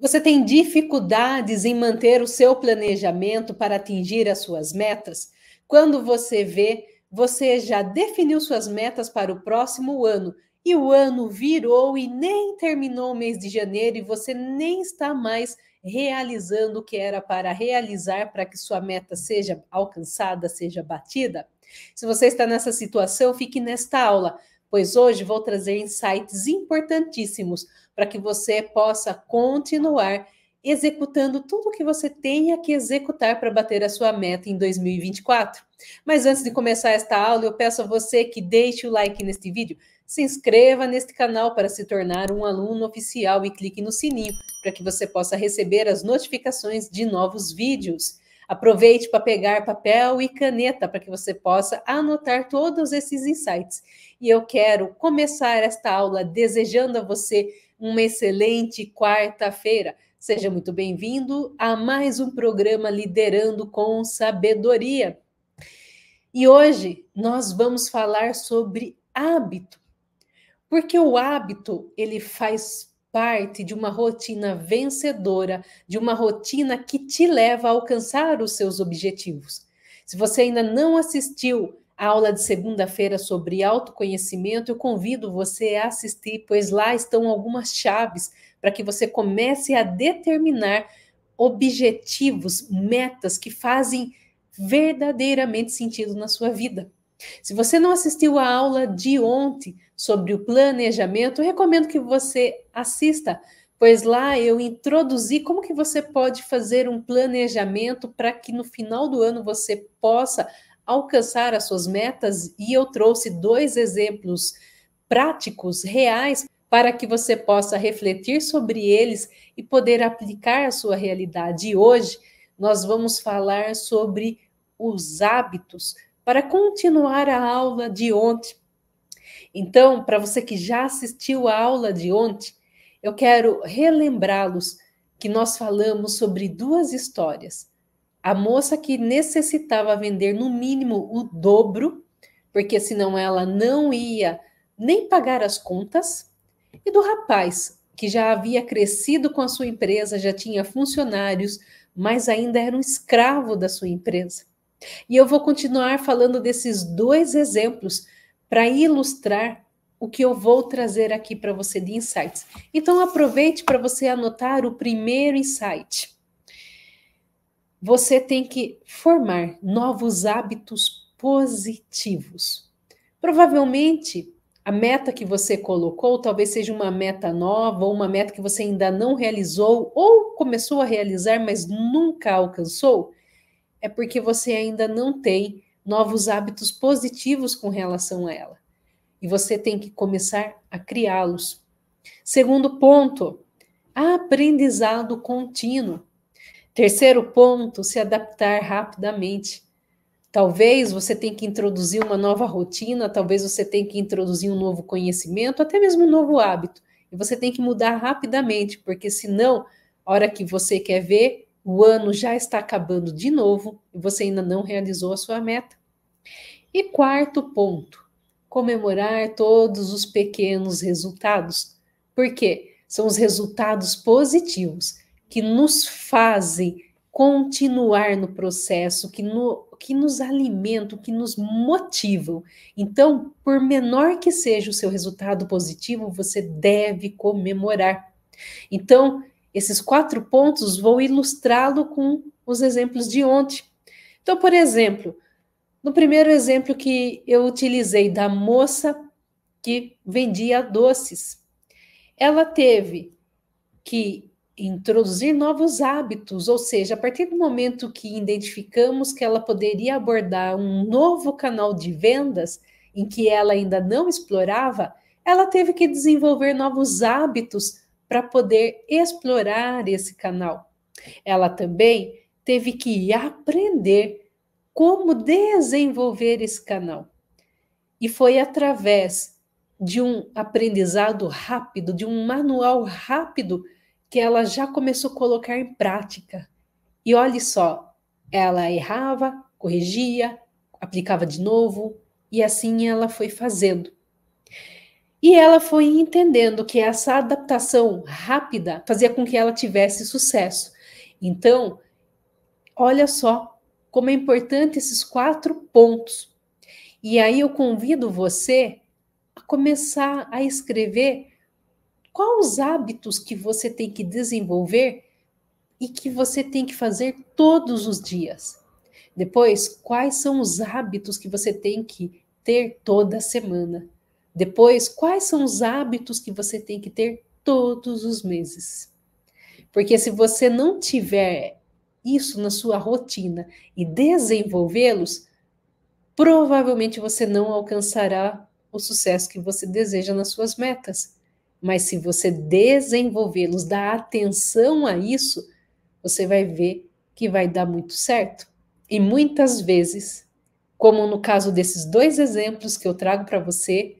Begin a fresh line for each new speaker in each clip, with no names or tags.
Você tem dificuldades em manter o seu planejamento para atingir as suas metas? Quando você vê, você já definiu suas metas para o próximo ano e o ano virou e nem terminou o mês de janeiro e você nem está mais realizando o que era para realizar para que sua meta seja alcançada, seja batida? Se você está nessa situação, fique nesta aula, pois hoje vou trazer insights importantíssimos para que você possa continuar executando tudo o que você tenha que executar para bater a sua meta em 2024. Mas antes de começar esta aula, eu peço a você que deixe o like neste vídeo, se inscreva neste canal para se tornar um aluno oficial e clique no sininho para que você possa receber as notificações de novos vídeos. Aproveite para pegar papel e caneta para que você possa anotar todos esses insights. E eu quero começar esta aula desejando a você uma excelente quarta-feira. Seja muito bem-vindo a mais um programa Liderando com Sabedoria. E hoje nós vamos falar sobre hábito. Porque o hábito, ele faz parte de uma rotina vencedora, de uma rotina que te leva a alcançar os seus objetivos. Se você ainda não assistiu a aula de segunda-feira sobre autoconhecimento, eu convido você a assistir, pois lá estão algumas chaves para que você comece a determinar objetivos, metas que fazem verdadeiramente sentido na sua vida. Se você não assistiu a aula de ontem sobre o planejamento, eu recomendo que você assista, pois lá eu introduzi como que você pode fazer um planejamento para que no final do ano você possa alcançar as suas metas, e eu trouxe 2 exemplos práticos, reais, para que você possa refletir sobre eles e poder aplicar a sua realidade. E hoje nós vamos falar sobre os hábitos para continuar a aula de ontem. Então, para você que já assistiu a aula de ontem, eu quero relembrá-los que nós falamos sobre 2 histórias. A moça que necessitava vender no mínimo o dobro, porque senão ela não ia nem pagar as contas, e do rapaz que já havia crescido com a sua empresa, já tinha funcionários, mas ainda era um escravo da sua empresa. E eu vou continuar falando desses 2 exemplos para ilustrar o que eu vou trazer aqui para você de insights. Então, aproveite para você anotar o primeiro insight. Você tem que formar novos hábitos positivos. Provavelmente, a meta que você colocou talvez seja uma meta nova, ou uma meta que você ainda não realizou, ou começou a realizar, mas nunca alcançou. É porque você ainda não tem novos hábitos positivos com relação a ela. E você tem que começar a criá-los. Segundo ponto, aprendizado contínuo. Terceiro ponto, se adaptar rapidamente. Talvez você tenha que introduzir uma nova rotina, talvez você tenha que introduzir um novo conhecimento, até mesmo um novo hábito. E você tem que mudar rapidamente, porque senão, a hora que você quer ver, o ano já está acabando de novo e você ainda não realizou a sua meta. E quarto ponto, comemorar todos os pequenos resultados. Por quê? São os resultados positivos que nos fazem continuar no processo, que nos alimentam, que nos motivam. Então, por menor que seja o seu resultado positivo, você deve comemorar. Então, esses 4 pontos vou ilustrá-lo com os exemplos de ontem. Então, por exemplo, no primeiro exemplo que eu utilizei da moça que vendia doces, ela teve que introduzir novos hábitos, ou seja, a partir do momento que identificamos que ela poderia abordar um novo canal de vendas em que ela ainda não explorava, ela teve que desenvolver novos hábitos para poder explorar esse canal. Ela também teve que aprender como desenvolver esse canal. E foi através de um aprendizado rápido, de um manual rápido, que ela já começou a colocar em prática. E olhe só, ela errava, corrigia, aplicava de novo, e assim ela foi fazendo. E ela foi entendendo que essa adaptação rápida fazia com que ela tivesse sucesso. Então, olha só como é importante esses 4 pontos. E aí eu convido você a começar a escrever quais os hábitos que você tem que desenvolver e que você tem que fazer todos os dias. Depois, quais são os hábitos que você tem que ter toda semana. Depois, quais são os hábitos que você tem que ter todos os meses. Porque se você não tiver isso na sua rotina e desenvolvê-los, provavelmente você não alcançará o sucesso que você deseja nas suas metas. Mas se você desenvolvê-los, dar atenção a isso, você vai ver que vai dar muito certo. E muitas vezes, como no caso desses 2 exemplos que eu trago para você,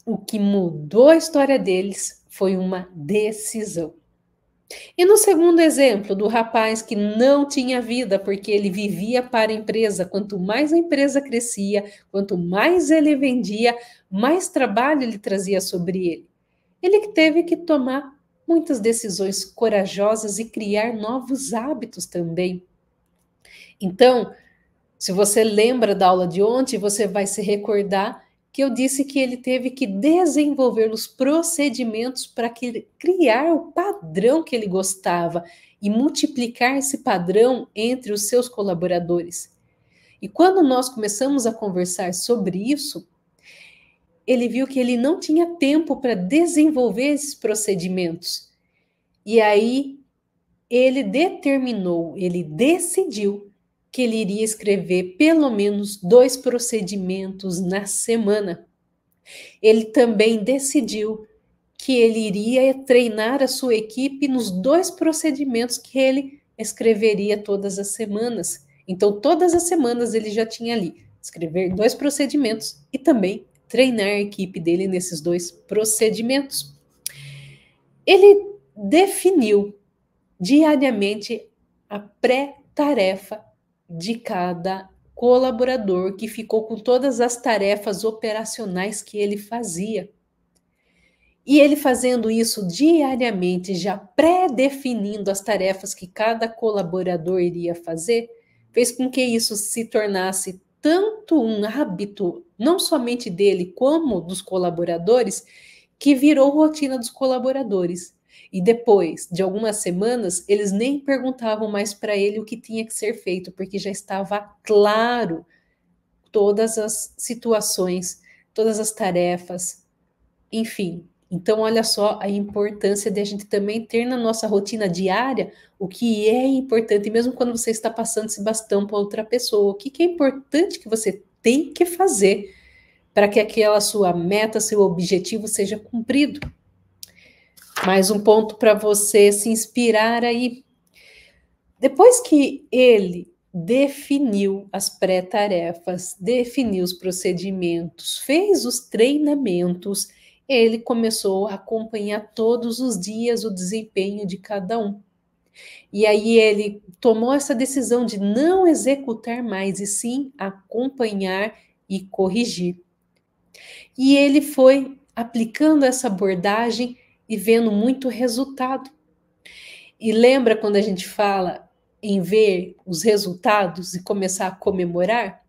o que mudou a história deles foi uma decisão. E no segundo exemplo, do rapaz que não tinha vida porque ele vivia para a empresa, quanto mais a empresa crescia, quanto mais ele vendia, mais trabalho ele trazia sobre ele. Ele teve que tomar muitas decisões corajosas e criar novos hábitos também. Então, se você lembra da aula de ontem, você vai se recordar que eu disse que ele teve que desenvolver os procedimentos para criar o padrão que ele gostava e multiplicar esse padrão entre os seus colaboradores. E quando nós começamos a conversar sobre isso, ele viu que ele não tinha tempo para desenvolver esses procedimentos. E aí ele determinou, ele decidiu que ele iria escrever pelo menos 2 procedimentos na semana. Ele também decidiu que ele iria treinar a sua equipe nos 2 procedimentos que ele escreveria todas as semanas. Então, todas as semanas ele já tinha ali escrever 2 procedimentos e também treinar a equipe dele nesses 2 procedimentos. Ele definiu diariamente a pré-tarefa de cada colaborador, que ficou com todas as tarefas operacionais que ele fazia. E ele fazendo isso diariamente, já pré-definindo as tarefas que cada colaborador iria fazer, fez com que isso se tornasse tanto um hábito, não somente dele, como dos colaboradores, que virou rotina dos colaboradores. E depois de algumas semanas, eles nem perguntavam mais para ele o que tinha que ser feito, porque já estava claro todas as situações, todas as tarefas, enfim. Então, olha só a importância de a gente também ter na nossa rotina diária o que é importante, mesmo quando você está passando esse bastão para outra pessoa, o que é importante que você tem que fazer para que aquela sua meta, seu objetivo seja cumprido. Mais um ponto para você se inspirar aí. Depois que ele definiu as pré-tarefas, definiu os procedimentos, fez os treinamentos, ele começou a acompanhar todos os dias o desempenho de cada um. E aí ele tomou essa decisão de não executar mais, e sim acompanhar e corrigir. E ele foi aplicando essa abordagem e vendo muito resultado. E lembra quando a gente fala em ver os resultados e começar a comemorar?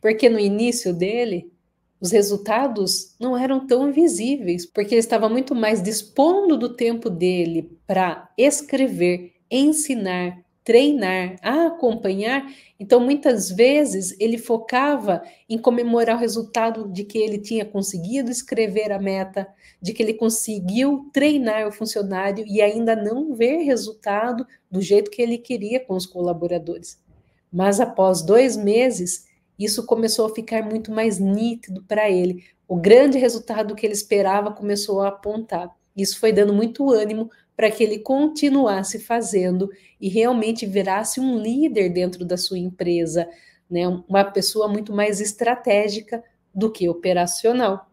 Porque no início dele, os resultados não eram tão visíveis, porque ele estava muito mais dispondo do tempo dele para escrever, ensinar, treinar, acompanhar. Então, muitas vezes, ele focava em comemorar o resultado de que ele tinha conseguido escrever a meta, de que ele conseguiu treinar o funcionário e ainda não ver resultado do jeito que ele queria com os colaboradores. Mas após 2 meses, isso começou a ficar muito mais nítido para ele. O grande resultado que ele esperava começou a apontar. Isso foi dando muito ânimo para que ele continuasse fazendo e realmente virasse um líder dentro da sua empresa, né? Uma pessoa muito mais estratégica do que operacional.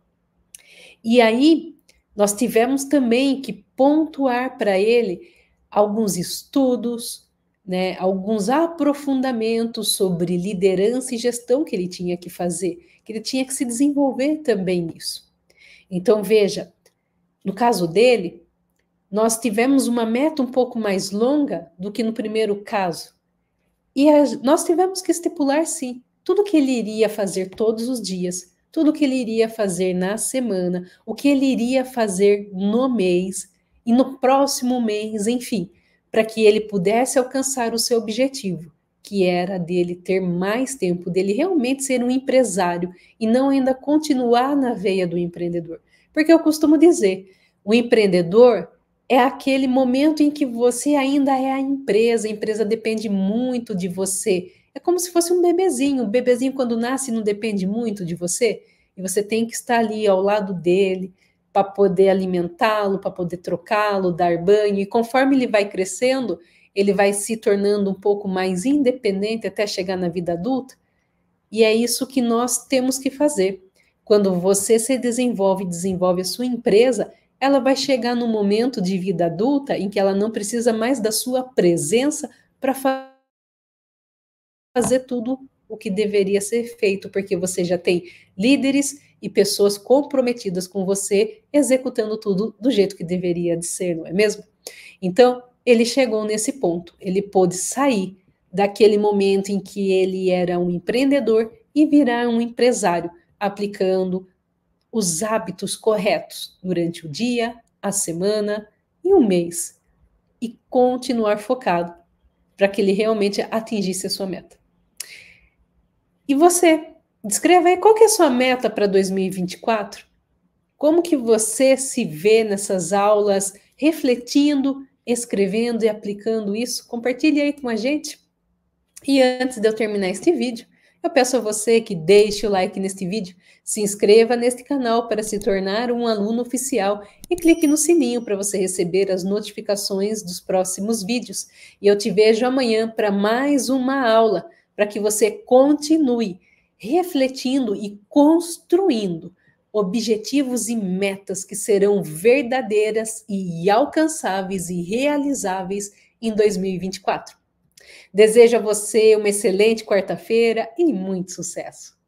E aí, nós tivemos também que pontuar para ele alguns estudos, né, alguns aprofundamentos sobre liderança e gestão que ele tinha que fazer, que ele tinha que se desenvolver também nisso. Então, veja, no caso dele, nós tivemos uma meta um pouco mais longa do que no primeiro caso. E nós tivemos que estipular, sim, tudo que ele iria fazer todos os dias, tudo que ele iria fazer na semana, o que ele iria fazer no mês e no próximo mês, enfim, para que ele pudesse alcançar o seu objetivo, que era dele ter mais tempo, dele realmente ser um empresário e não ainda continuar na veia do empreendedor. Porque eu costumo dizer, o empreendedor é aquele momento em que você ainda é a empresa depende muito de você. É como se fosse um bebezinho. O bebezinho, quando nasce, não depende muito de você. E você tem que estar ali ao lado dele para poder alimentá-lo, para poder trocá-lo, dar banho. E conforme ele vai crescendo, ele vai se tornando um pouco mais independente até chegar na vida adulta. E é isso que nós temos que fazer. Quando você se desenvolve a sua empresa, ela vai chegar no momento de vida adulta em que ela não precisa mais da sua presença para fazer tudo o que deveria ser feito, porque você já tem líderes e pessoas comprometidas com você, executando tudo do jeito que deveria de ser, não é mesmo? Então, ele chegou nesse ponto, ele pôde sair daquele momento em que ele era um empreendedor e virar um empresário, aplicando os hábitos corretos durante o dia, a semana e o mês, e continuar focado para que ele realmente atingisse a sua meta. E você, descreva aí qual que é a sua meta para 2024? Como que você se vê nessas aulas, refletindo, escrevendo e aplicando isso? Compartilhe aí com a gente. E antes de eu terminar este vídeo, eu peço a você que deixe o like neste vídeo, se inscreva neste canal para se tornar um aluno oficial e clique no sininho para você receber as notificações dos próximos vídeos. E eu te vejo amanhã para mais uma aula, para que você continue refletindo e construindo objetivos e metas que serão verdadeiras e alcançáveis e realizáveis em 2024. Desejo a você uma excelente quarta-feira e muito sucesso!